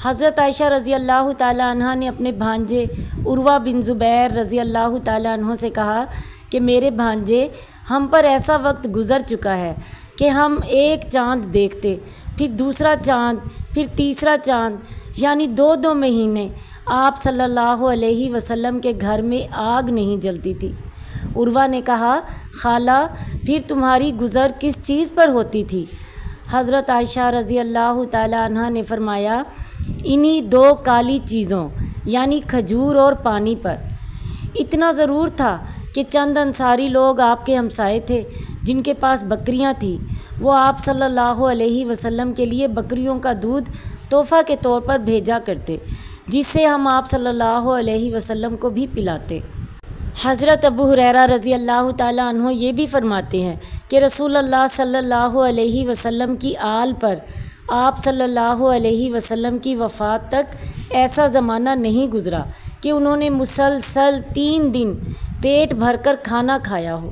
حضرت عائشہ رضی اللہ تعالیٰ عنہ نے اپنے بھانجے عروہ بن زبیر رضی اللہ تعالیٰ عنہ سے کہا کہ میرے بھانجے، ہم پر ایسا وقت گزر چکا ہے کہ ہم ایک چاند دیکھتے، پھر دوسرا چاند، پھر تیسرا چاند، یعنی 2 مہینے آپ صلی اللہ علیہ وسلم کے گھر میں آگ نہیں جلتی تھی۔ عروہ نے کہا، خالہ پھر تمہاری گزر کس چیز پر ہوتی تھی؟ حضرت عائشہ رضی اللہ تعالیٰ عنہ نے فرمایا، انہی 2 کالی چیزوں یعنی کھجور اور پانی پر۔ اتنا ضرور تھا کہ چند انصاری لوگ آپ کے ہمسائے تھے جن کے پاس بکریاں تھیں، وہ آپ صلی اللہ علیہ وسلم کے لیے بکریوں کا دودھ تحفہ کے طور پر بھیجا کرتے، جس سے ہم آپ صلی اللہ علیہ وسلم کو بھی پلاتے۔ حضرت ابو ہریرہ رضی اللہ تعالیٰ عنہ یہ بھی فرماتے ہیں کہ رسول اللہ صلی اللہ علیہ وسلم کی آل پر آپ صلی اللہ علیہ وسلم کی وفات تک ایسا زمانہ نہیں گزرا کہ انہوں نے مسلسل 3 دن پیٹ بھر کر کھانا کھایا ہو۔